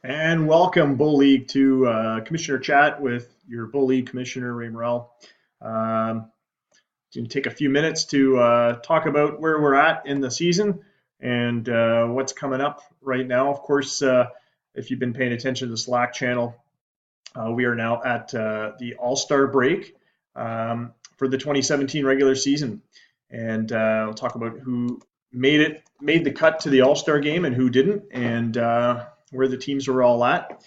And welcome, Bull League, to Commissioner Chat with your Bull League Commissioner, Ray Morrell. Going to take a few minutes to talk about where we're at in the season and what's coming up right now. Of course, if you've been paying attention to the Slack channel, we are now at the All-Star break for the 2017 regular season. And we'll talk about who made the cut to the All-Star game and who didn't, and where the teams were all at.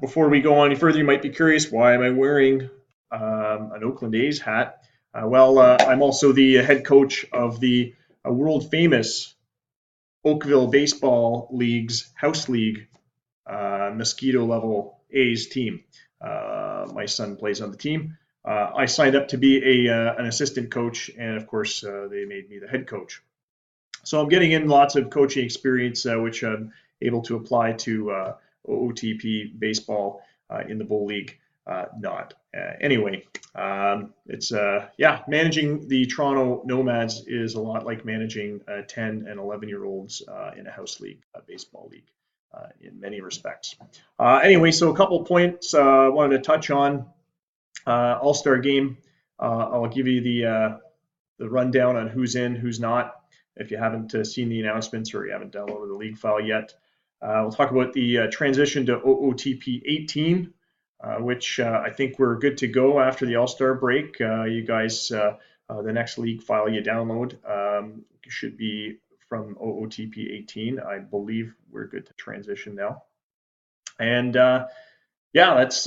Before we go any further, you might be curious, why am I wearing an Oakland A's hat? I'm also the head coach of the world famous Oakville Baseball League's House League mosquito level A's team. My son plays on the team. I signed up to be an assistant coach, and of course, they made me the head coach. So I'm getting in lots of coaching experience, which I'm able to apply to OOTP baseball in the Bull League. Anyway, it's managing the Toronto Nomads is a lot like managing 10 and 11-year-olds in a house league, a baseball league, in many respects. Anyway, so a couple points I wanted to touch on. All-Star game. I'll give you the rundown on who's in, who's not, if you haven't seen the announcements or you haven't downloaded the league file yet. We'll talk about the transition to OOTP 18, which I think we're good to go after the All-Star break. You guys, the next league file you download should be from OOTP 18. I believe we're good to transition now. And that's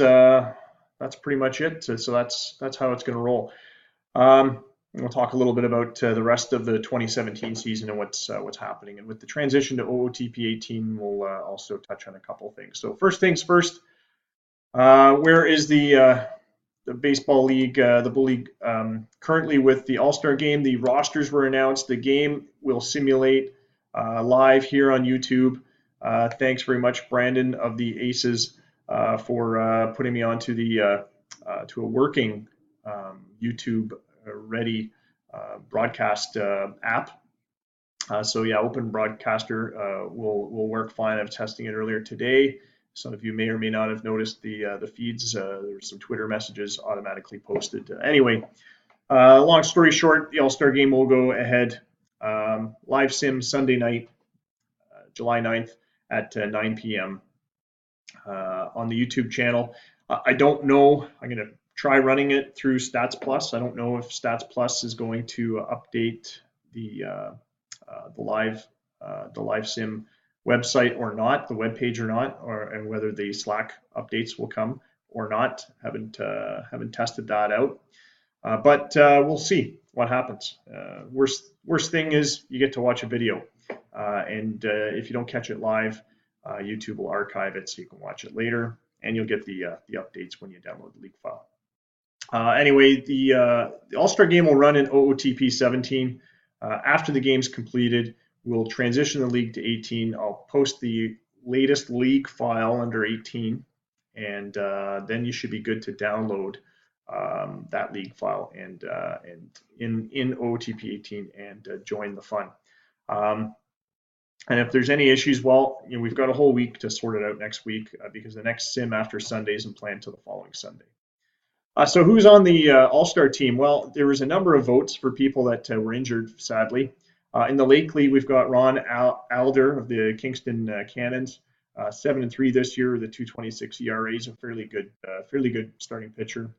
pretty much it. So that's how it's going to roll. We'll talk a little bit about the rest of the 2017 season and what's happening. And with the transition to OOTP 18, we'll also touch on a couple things. So first things first, where is the baseball league, the Bull League, currently with the All-Star game? The rosters were announced. The game will simulate live here on YouTube. Thanks very much, Brandon of the Aces, for putting me onto the to a working YouTube ready broadcast app. Open Broadcaster will work fine. I was testing it earlier today. Some of you may or may not have noticed the feeds. There were some Twitter messages automatically posted. Anyway, long story short, the All-Star game will go ahead. Live sim Sunday night, July 9th at 9 p.m. On the YouTube channel. I don't know. I'm going to try running it through Stats Plus. I don't know if Stats Plus is going to update the live sim website or not, the web page or not, and whether the Slack updates will come or not. Haven't tested that out, but we'll see what happens. Worst thing is you get to watch a video, and if you don't catch it live, YouTube will archive it so you can watch it later, and you'll get the updates when you download the league file. Anyway, the All-Star game will run in OOTP 17. After the game's completed, we'll transition the league to 18. I'll post the latest league file under 18, and then you should be good to download that league file and in OOTP 18 and join the fun. And if there's any issues, we've got a whole week to sort it out next week because the next sim after Sunday isn't planned till the following Sunday. So who's on the All-Star team? Well, there was a number of votes for people that were injured, sadly. In the Lake League, we've got Ron Alder of the Kingston Cannons, 7-3 this year with a 2.26 ERA. He's a fairly good starting pitcher.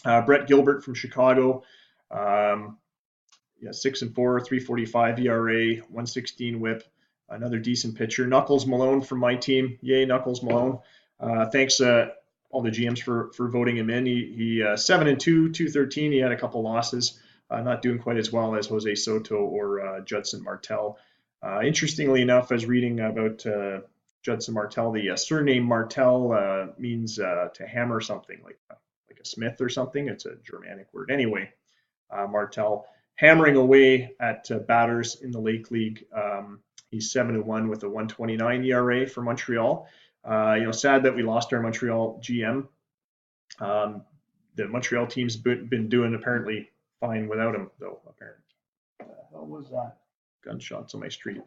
Brett Gilbert from Chicago, 6-4, 3.45 ERA, 1.16 WHIP. Another decent pitcher. Knuckles Malone from my team. Yay, Knuckles Malone. Thanks all the GMs for voting him in. He 7-2, 213. He had a couple losses, not doing quite as well as Jose Soto or Judson Martel. Interestingly enough, I was reading about Judson Martel. The surname Martel means to hammer something, like a smith or something. It's a Germanic word. Anyway, Martel hammering away at batters in the Lake League. He's 7-1 with a 1.29 ERA for Montreal. Sad that we lost our Montreal GM. The Montreal team's been doing apparently fine without him, though. Apparently, what the hell was that? Gunshots on my street.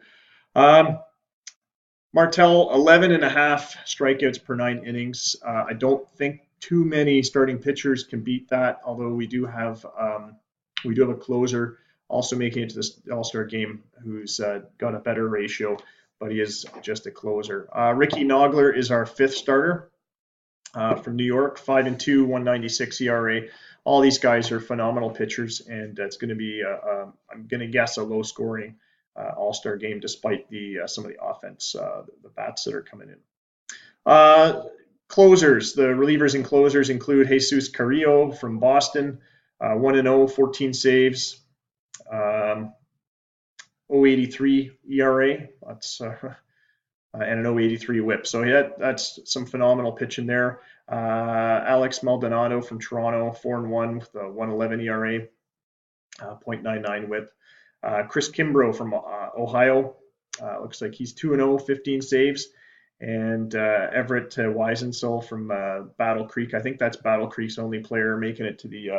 Martell, 11.5 strikeouts per 9 innings. I don't think too many starting pitchers can beat that. Although we do have a closer also making it to this All-Star game who's got a better ratio, but he is just a closer. Ricky Nogler is our fifth starter from New York, 5-2, 196 ERA. All these guys are phenomenal pitchers, and it's going to be, I'm going to guess, a low-scoring All-Star game, despite some of the offense, the bats that are coming in. Closers, the relievers and closers include Jesus Carrillo from Boston, 1-0, 14 saves, 0.83 ERA. That's and an 0.83 whip. So that's some phenomenal pitching there. Alex Maldonado from Toronto, 4-1 with a 1.11 ERA, 0.99 whip. Chris Kimbrough from Ohio, looks like he's 2-0, 15 saves. And Everett Wiesenthal from Battle Creek. I think that's Battle Creek's only player making it to the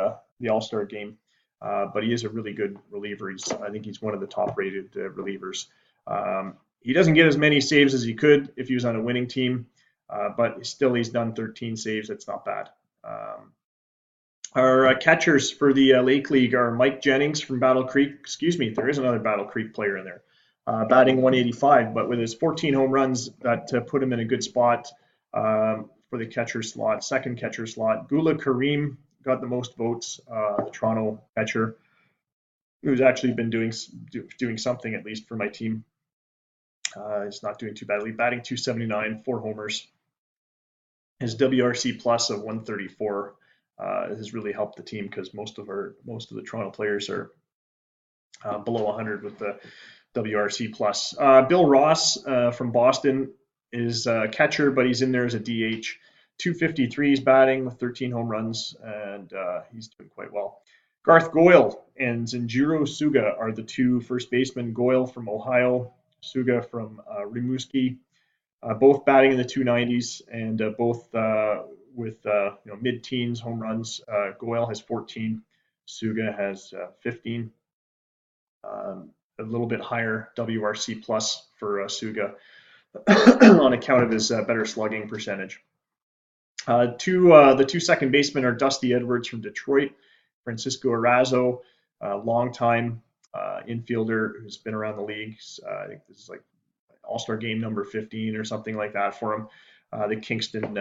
All-Star game. But he is a really good reliever. I think he's one of the top-rated relievers. He doesn't get as many saves as he could if he was on a winning team, but still he's done 13 saves. That's not bad. Our catchers for the Lake League are Mike Jennings from Battle Creek. Excuse me, there is another Battle Creek player in there. Batting 185, but with his 14 home runs, that put him in a good spot for the catcher slot, second catcher slot. Gula Kareem got the most votes, the Toronto catcher, who's actually been doing something at least for my team. He's not doing too badly. Batting 279, 4 homers. His WRC plus of 134 has really helped the team because most of the Toronto players are below 100 with the WRC plus. Bill Ross from Boston is a catcher, but he's in there as a DH. 253 he's batting with 13 home runs, and he's doing quite well. Garth Goyle and Zenjiro Suga are the two first basemen. Goyle from Ohio, Suga from Rimouski, both batting in the 290s and both with mid-teens home runs. Goyle has 14, Suga has 15. A little bit higher WRC plus for Suga on account of his better slugging percentage. The two second basemen are Dusty Edwards from Detroit, Francisco Arazo, longtime infielder who's been around the league. I think this is like All-Star game number 15 or something like that for him. The Kingston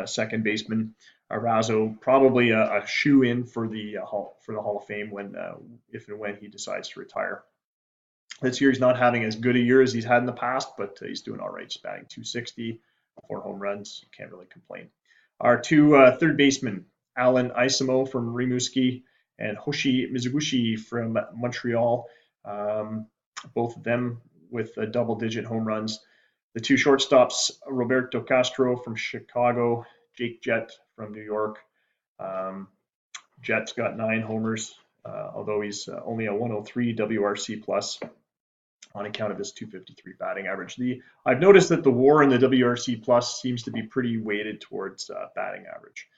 second baseman. Arazo probably a shoe-in for the Hall of Fame if and when he decides to retire. This year he's not having as good a year as he's had in the past, but he's doing all right. He's batting 260, 4 home runs. Can't really complain. Our two third basemen, Alan Isamo from Rimouski and Hoshi Mizuguchi from Montreal, both of them with double-digit home runs. The two shortstops, Roberto Castro from Chicago, Jake Jett from New York. Jett's got 9 homers, although he's only a 103 WRC plus on account of his 253 batting average. I've noticed that the WAR and the WRC plus seems to be pretty weighted towards batting average.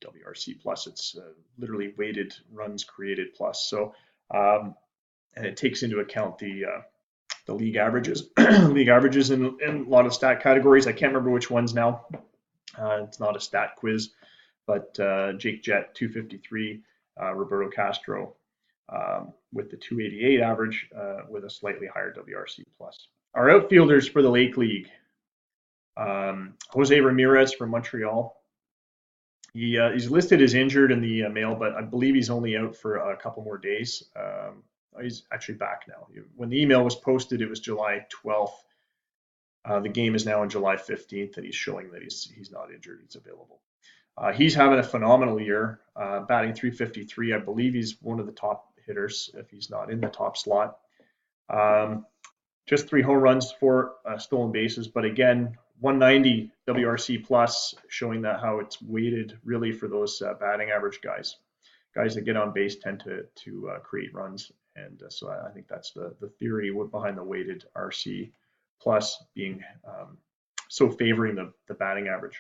WRC plus, it's literally weighted runs created plus. So, and it takes into account the league averages, league averages in a lot of stat categories. I can't remember which ones now. It's not a stat quiz, but Jake Jett 253, Roberto Castro with the 288 average with a slightly higher WRC plus. Our outfielders for the Lake League, Jose Ramirez from Montreal. He's listed as injured in the mail, but I believe he's only out for a couple more days. He's actually back now. When the email was posted, it was July 12th. The game is now on July 15th, and he's showing that he's not injured. He's available. He's having a phenomenal year, batting 353. I believe he's one of the top hitters if he's not in the top slot. Just 3 home runs, 4 stolen bases, but again, 190 WRC plus, showing that how it's weighted really for those batting average guys. Guys that get on base tend to create runs, and so I think that's the theory behind the weighted RC plus being so favoring the batting average.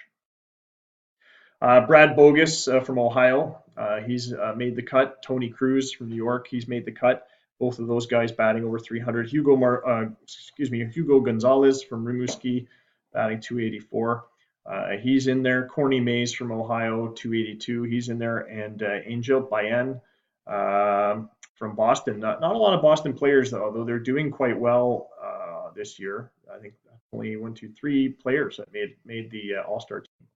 Brad Bogus from Ohio, he's made the cut. Tony Cruz from New York, he's made the cut. Both of those guys batting over 300. Hugo Gonzalez from Rimouski batting 284. He's in there. Corny Mays from Ohio, 282. He's in there, and Angel Bayan from Boston. Not a lot of Boston players though they're doing quite well this year. I think only 3 players that made the All-Star team.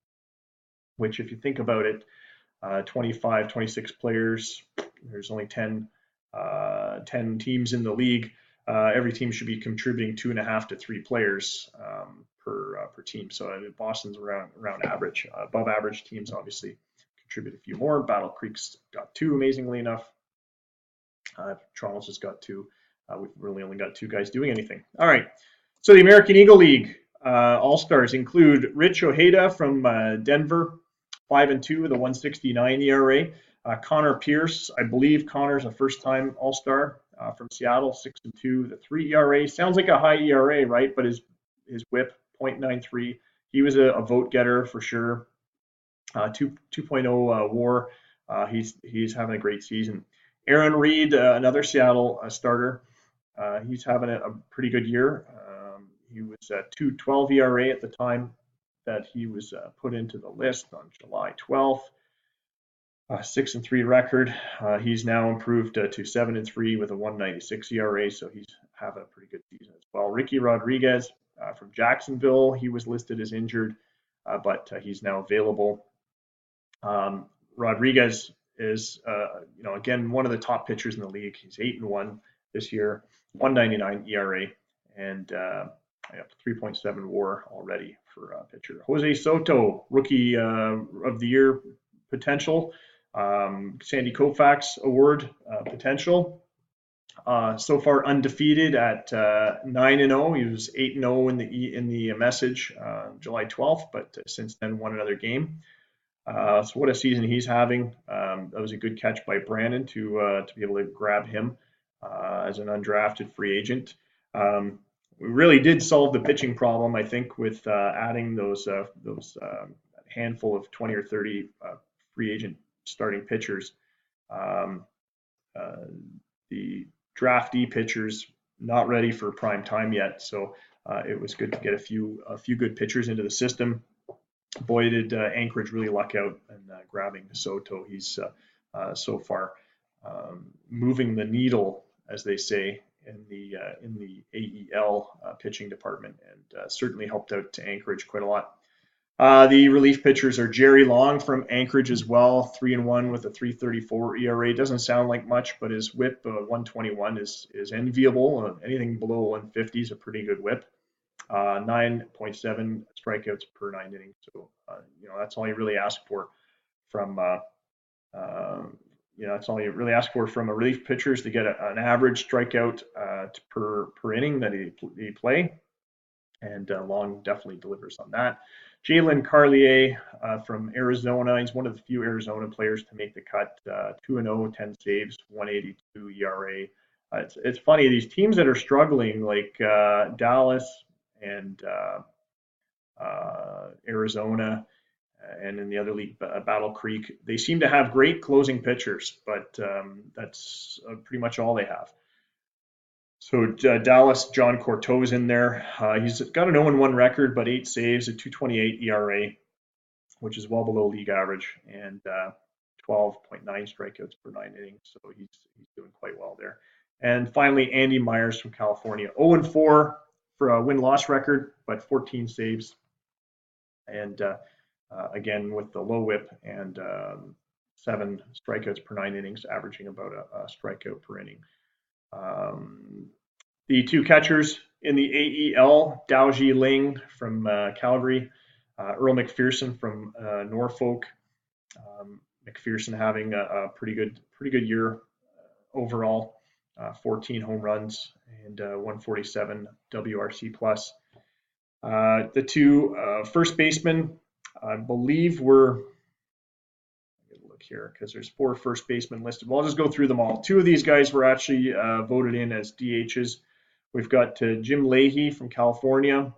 Which, if you think about it, 25, 26 players. There's only 10 teams in the league. Every team should be contributing 2.5 to 3 players per team. So Boston's around average. Above average teams obviously contribute a few more. Battle Creek's got 2, amazingly enough. Toronto's just got 2. We've really only got 2 guys doing anything. All right. So the American Eagle League All-Stars include Rich Ojeda from Denver, 5-2 with a 1.69 ERA. Connor Pierce, I believe Connor's a first-time All-Star from Seattle, 6-2 with a 3 ERA. Sounds like a high ERA, right? But his WHIP 0.93. He was a vote getter for sure. 2.0 WAR. He's having a great season. Aaron Reed, another Seattle starter. He's having a pretty good year. He was at 2.12 ERA at the time that he was put into the list on July 12th. 6-3 record. He's now improved to 7-3 with a 1.96 ERA, so he's having a pretty good season as well. Ricky Rodriguez from Jacksonville, he was listed as injured, but he's now available. Rodriguez is, again, one of the top pitchers in the league. He's 8-1 this year, 1.99 ERA, and 3.7 WAR already for a pitcher. Jose Soto, Rookie of the Year potential. Sandy Koufax Award potential. So far undefeated at 9-0. He was 8-0 in the message July 12th, but since then won another game. So what a season he's having. That was a good catch by Brandon to be able to grab him as an undrafted free agent. We really did solve the pitching problem, I think, with adding those handful of 20 or 30 free agent starting pitchers. The draftee pitchers not ready for prime time yet, so it was good to get a few good pitchers into the system. Boy, did Anchorage really luck out in grabbing Soto. He's so far moving the needle, as they say, in the AEL pitching department, and certainly helped out to Anchorage quite a lot. The relief pitchers are Jerry Long from Anchorage as well, 3-1 with a 3.34 ERA. Doesn't sound like much, but his WHIP 121 is enviable. Anything below 150 is a pretty good WHIP. 9.7 strikeouts per 9 innings. So that's all you really ask for from that's all you really ask for from a relief pitcher, is to get an average strikeout per inning that he play, and Long definitely delivers on that. Jalen Carlier from Arizona. He's one of the few Arizona players to make the cut. 2-0, 10 saves, 1.82 ERA. It's funny, these teams that are struggling, like Dallas and Arizona, and in the other league, Battle Creek, they seem to have great closing pitchers, but that's pretty much all they have. So Dallas, John Courteau's in there. He's got an 0-1 record, but 8 saves, a 2.28 ERA, which is well below league average, and 12.9 strikeouts per 9 innings. So he's doing quite well there. And finally, Andy Myers from California, 0-4 for a win-loss record, but 14 saves, and again with the low WHIP and 7 strikeouts per 9 innings, averaging about a strikeout per inning. The 2 catchers in the AEL, Dao-Ji Ling from Calgary, Earl McPherson from Norfolk. McPherson having a pretty good year overall, 14 home runs and 147 WRC plus. The 2 first basemen, I believe, were, look here because there's 4 first basemen listed. Well, I'll just go through them all. 2 of these guys were actually voted in as DHs. We've got Jim Leahy from California,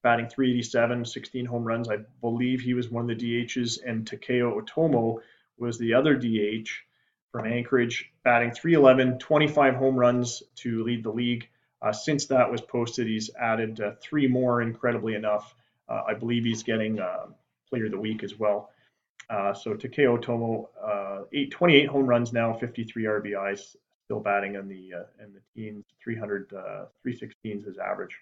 batting 387, 16 home runs. I believe he was one of the DHs, and Takeo Otomo was the other DH. from Anchorage, batting .311, 25 home runs to lead the league. Since that was posted, he's added 3 more, incredibly enough. I believe he's getting Player of the Week as well. So Takeo Otomo, 28 home runs now, 53 RBIs, still batting in the teens, 316 is his average.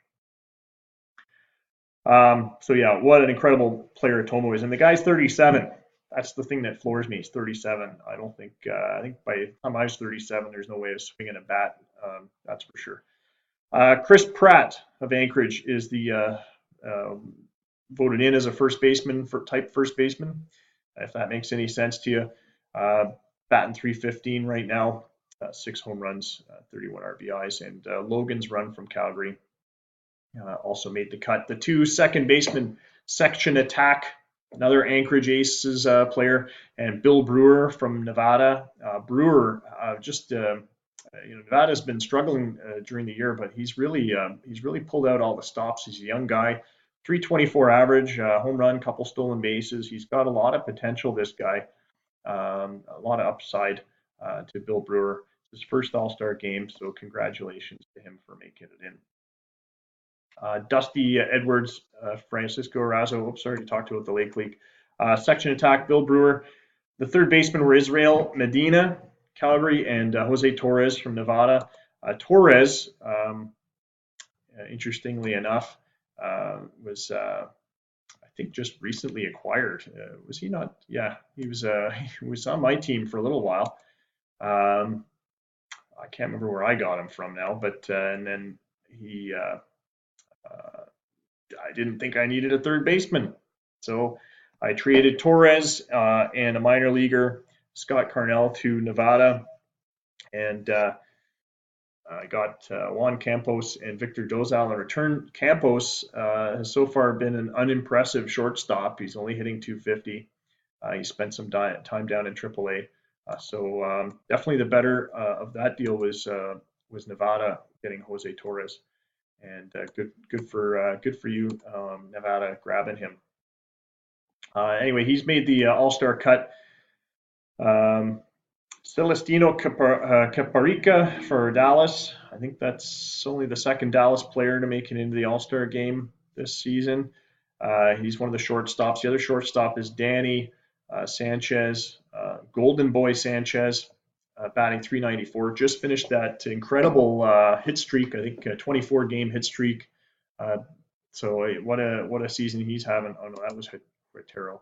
So yeah, what an incredible player Otomo is, and the guy's 37. That's the thing that floors me. He's 37. I don't think. I think by the time I was 37, there's no way of swinging a bat. That's for sure. Chris Pratt of Anchorage is the voted in as a first baseman for type first baseman, if that makes any sense to you. Batting .315 right now, 6 home runs, 31 RBIs, and Logan's Run from Calgary also made the cut. The 2 second basemen, Section Attack, another Anchorage Aces player, and Bill Brewer from Nevada. Brewer Nevada's been struggling during the year, but he's really pulled out all the stops. He's a young guy, 324 average, home run, couple stolen bases. He's got a lot of potential, this guy, a lot of upside to Bill Brewer. His first All-Star game, so congratulations to him for making it in. Dusty Edwards, Francisco Arazo, sorry to talk to about the Lake League. Section Attack, Bill Brewer. The third baseman were Israel Medina, Calgary, and Jose Torres from Nevada. Torres, interestingly enough, was I think just recently acquired. Was he not? Yeah, he was on my team for a little while. I can't remember where I got him from now, but and then he. I didn't think I needed a third baseman, so I traded Torres and a minor leaguer, Scott Carnell, to Nevada, and I got Juan Campos and Victor Dozal in return. Campos has so far been an unimpressive shortstop. He's only hitting .250. He spent some time down in AAA. So definitely the better of that deal was Nevada getting Jose Torres, and good for you, Nevada, grabbing him. Anyway, he's made the All-Star cut. Celestino Caparica for Dallas. I think that's only the second Dallas player to make it into the All-Star game this season. He's one of the shortstops. The other shortstop is Danny Sanchez, Golden Boy Sanchez, batting .394. Just finished that incredible hit streak. I think a 24-game hit streak. So what a season he's having. Oh no, that was Hitero.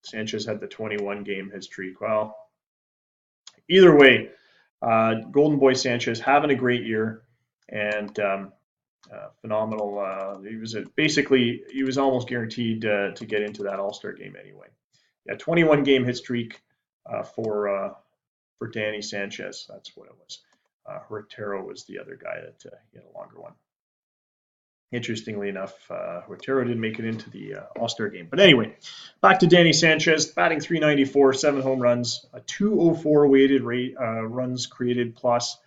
Sanchez had the 21-game hit streak. Well, either way, Golden Boy Sanchez having a great year, and phenomenal. He was almost guaranteed to get into that All-Star game anyway. Yeah, 21-game hit streak for Danny Sanchez. That's what it was. Hitero was the other guy that he had a longer one. Interestingly enough, Hitero didn't make it into the All-Star game. But anyway, back to Danny Sanchez, batting .394, 7 home runs, a .204 weighted rate, runs created plus,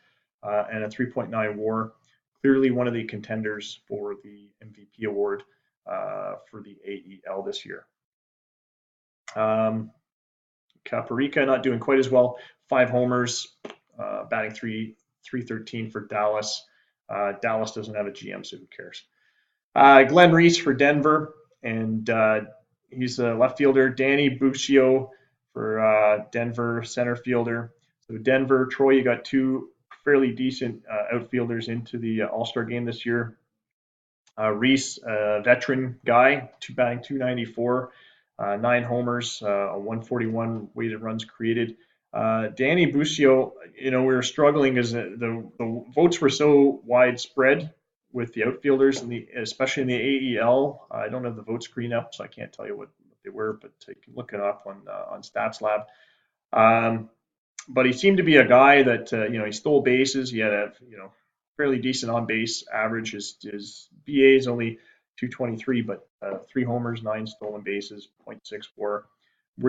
and a 3.9 WAR. Clearly one of the contenders for the MVP award for the AEL this year. Caparica not doing quite as well. 5 homers, batting .313 for Dallas. Dallas doesn't have a GM, so who cares? Glenn Reese for Denver, and he's a left fielder. Danny Buccio for Denver, center fielder. So Denver, Troy, you got 2 fairly decent outfielders into the All-Star game this year. Reese, veteran guy, batting .294, 9 homers, a 141 weighted runs created. Danny Buccio, we were struggling because the votes were so widespread with the outfielders, especially in the AEL. I don't have the vote screen up, so I can't tell you what they were, but you can look it up on Stats Lab. But he seemed to be a guy that he stole bases. He had a fairly decent on base average. His BA is only .223, but 3 homers, 9 stolen bases, .64. Were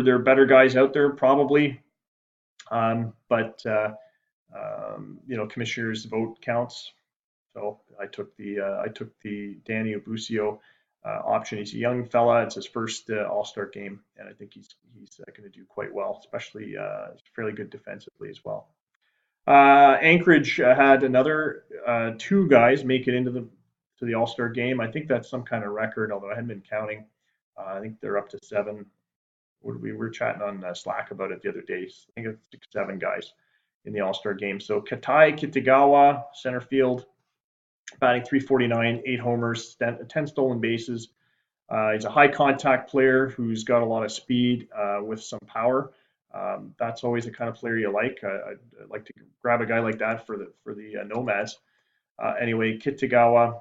there better guys out there? Probably. But commissioner's vote counts. So I took the Danny Buccio option. He's a young fella. It's his first All-Star game, and I think he's going to do quite well, especially fairly good defensively as well. Anchorage had another 2 guys make it into the All-Star game. I think that's some kind of record, although I hadn't been counting. I think they're up to 7. We were chatting on Slack about it the other day. I think it's 6, 7 guys in the All-Star game. So Katai Kitagawa, center field, batting .349, 8 homers, 10 stolen bases. He's a high contact player who's got a lot of speed with some power. That's always the kind of player you like. I'd like to grab a guy like that for the Nomads. Anyway, Kitagawa,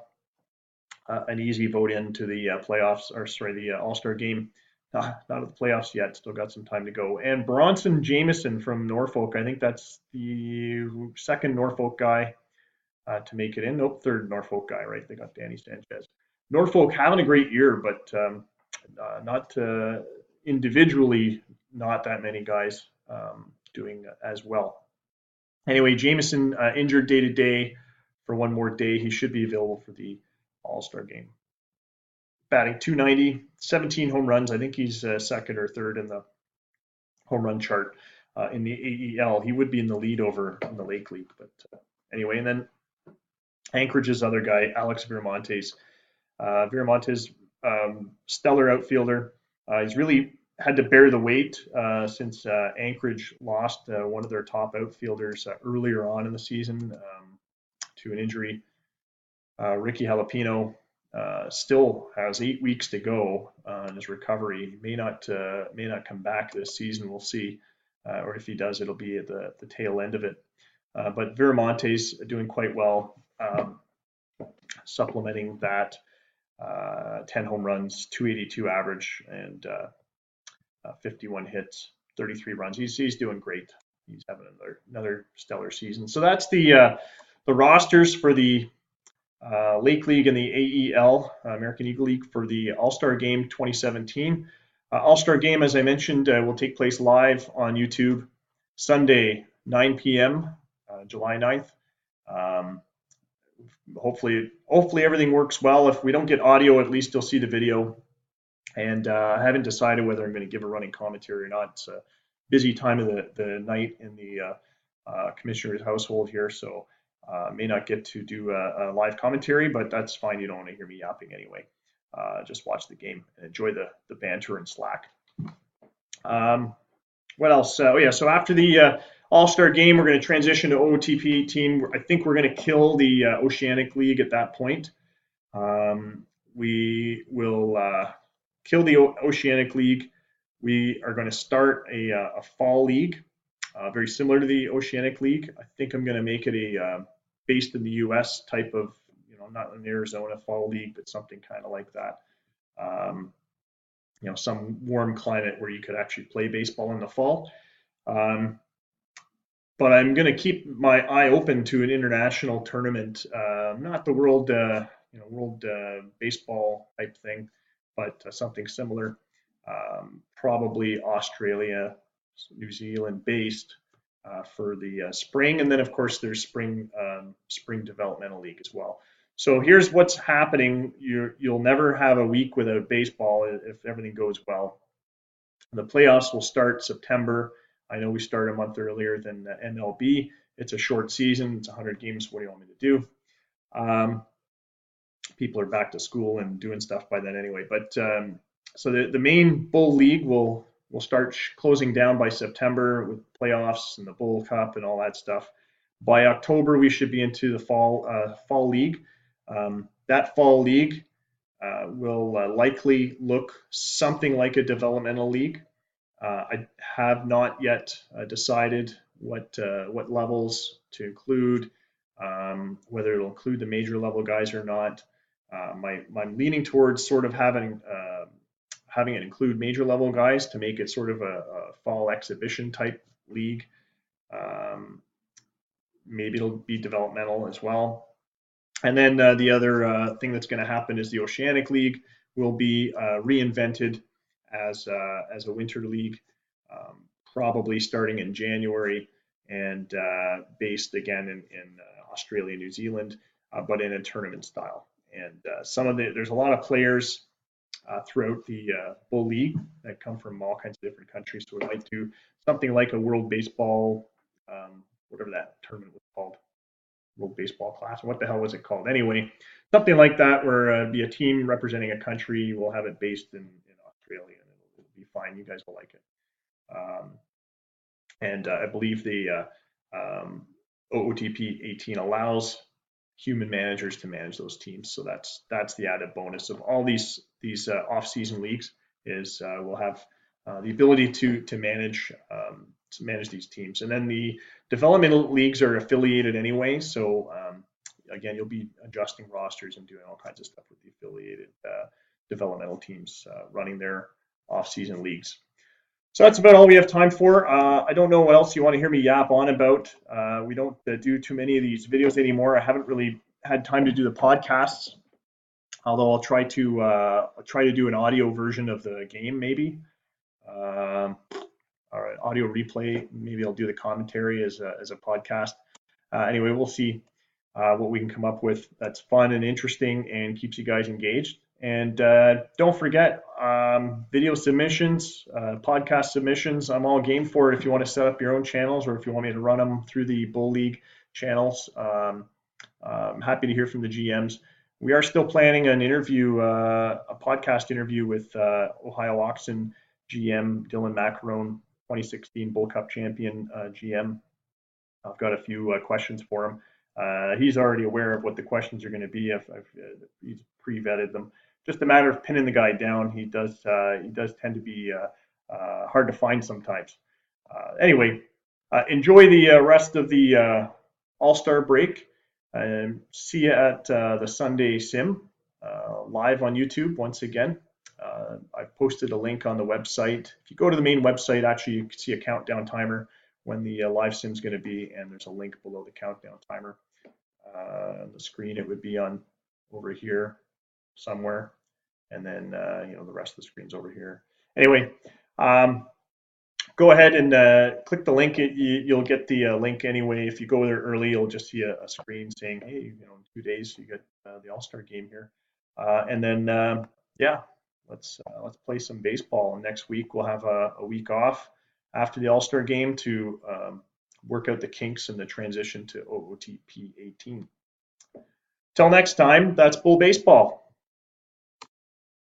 an easy vote into the playoffs, or sorry, the All-Star game. Not at the playoffs yet. Still got some time to go. And Bronson Jameson from Norfolk. I think that's the second Norfolk guy to make it in. Nope, third Norfolk guy, right? They got Danny Sanchez. Norfolk having a great year, but not individually, not that many guys doing as well. Anyway, Jameson injured day to day for one more day. He should be available for the All-Star game. Batting .290, 17 home runs. I think he's second or third in the home run chart in the AEL. He would be in the lead over in the Lake League, but anyway. And then Anchorage's other guy, Alex Viramontes. Viramontes, stellar outfielder. He's really had to bear the weight since Anchorage lost one of their top outfielders earlier on in the season to an injury. Ricky Jalapeno still has 8 weeks to go in his recovery. He may not come back this season. We'll see. Or if he does, it'll be at the tail end of it. But Viramontes doing quite well, supplementing that 10 home runs, 282 average, and 51 hits, 33 runs. He's doing great. He's having another stellar season. So that's the rosters for the Lake League and the AEL, American Eagle League, for the All-Star Game 2017. All-Star Game, as I mentioned, will take place live on YouTube Sunday, 9 p.m., July 9th. Hopefully everything works well. If we don't get audio, at least you'll see the video. And I haven't decided whether I'm going to give a running commentary or not. It's a busy time of the night in the commissioner's household here, so may not get to do a live commentary, but that's fine. You don't want to hear me yapping anyway. Just watch the game and enjoy the banter and Slack. What else? So after the All-Star game, we're going to transition to OTP 18. I think we're going to kill the Oceanic League at that point. We will kill the Oceanic League. We are going to start a fall league, very similar to the Oceanic League. I think I'm going to make it a based in the U.S. type of, not an Arizona fall league, but something kind of like that. Some warm climate where you could actually play baseball in the fall. But I'm going to keep my eye open to an international tournament, not the world baseball type thing, but something similar, probably Australia, New Zealand based for the spring, and then of course there's spring developmental league as well. So here's what's happening. You'll never have a week without baseball if everything goes well. The playoffs will start September. I know we start a month earlier than the MLB. It's a short season. It's 100 games. What do you want me to do? People are back to school and doing stuff by then anyway. But so the main Bull League will start closing down by September with playoffs and the Bull Cup and all that stuff. By October, we should be into the fall league. That fall league will likely look something like a developmental league. I have not yet decided what levels to include, whether it'll include the major level guys or not. I'm leaning towards sort of having it include major level guys to make it sort of a fall exhibition type league. Maybe it'll be developmental as well. And then the other thing that's going to happen is the Oceanic League will be reinvented as a winter league, probably starting in January and based again in Australia, New Zealand, but in a tournament style. And there's a lot of players throughout the Bull League that come from all kinds of different countries. So we might do something like a World Baseball, whatever that tournament was called, World Baseball Classic. What the hell was it called? Anyway, something like that where it'd be a team representing a country. We'll have it based in Australia, and it'll be fine. You guys will like it. And I believe the OOTP 18 allows human managers to manage those teams. So that's the added bonus of all these off-season leagues is we'll have the ability to manage these teams. And then the developmental leagues are affiliated anyway. So again, you'll be adjusting rosters and doing all kinds of stuff with the affiliated developmental teams running their off-season leagues. So that's about all we have time for. I don't know what else you want to hear me yap on about. We don't do too many of these videos anymore. I haven't really had time to do the podcasts, although I'll try to do an audio version of the game maybe. All right, audio replay. Maybe I'll do the commentary as a podcast. Anyway, we'll see what we can come up with that's fun and interesting and keeps you guys engaged. And don't forget, video submissions, podcast submissions, I'm all game for it if you want to set up your own channels or if you want me to run them through the Bull League channels. I'm happy to hear from the GMs. We are still planning an interview, a podcast interview with Ohio Oxen GM Dylan Macarone, 2016 Bull Cup champion GM. I've got a few questions for him. He's already aware of what the questions are going to be. He's pre-vetted them. Just a matter of pinning the guy down. He does tend to be hard to find sometimes. Anyway, enjoy the rest of the All-Star break. See you at the Sunday Sim live on YouTube once again. I've posted a link on the website. If you go to the main website, actually you can see a countdown timer when the live sim is going to be, and there's a link below the countdown timer. On the screen, it would be on over here somewhere, and then the rest of the screen's over here. Anyway, go ahead and click the link. You'll get the link anyway. If you go there early, you'll just see a screen saying, hey, in 2 days you get the All-Star game here. And then yeah, let's play some baseball. And next week we'll have a week off after the All-Star game to work out the kinks and the transition to OOTP 18. Till next time, that's Bull Baseball.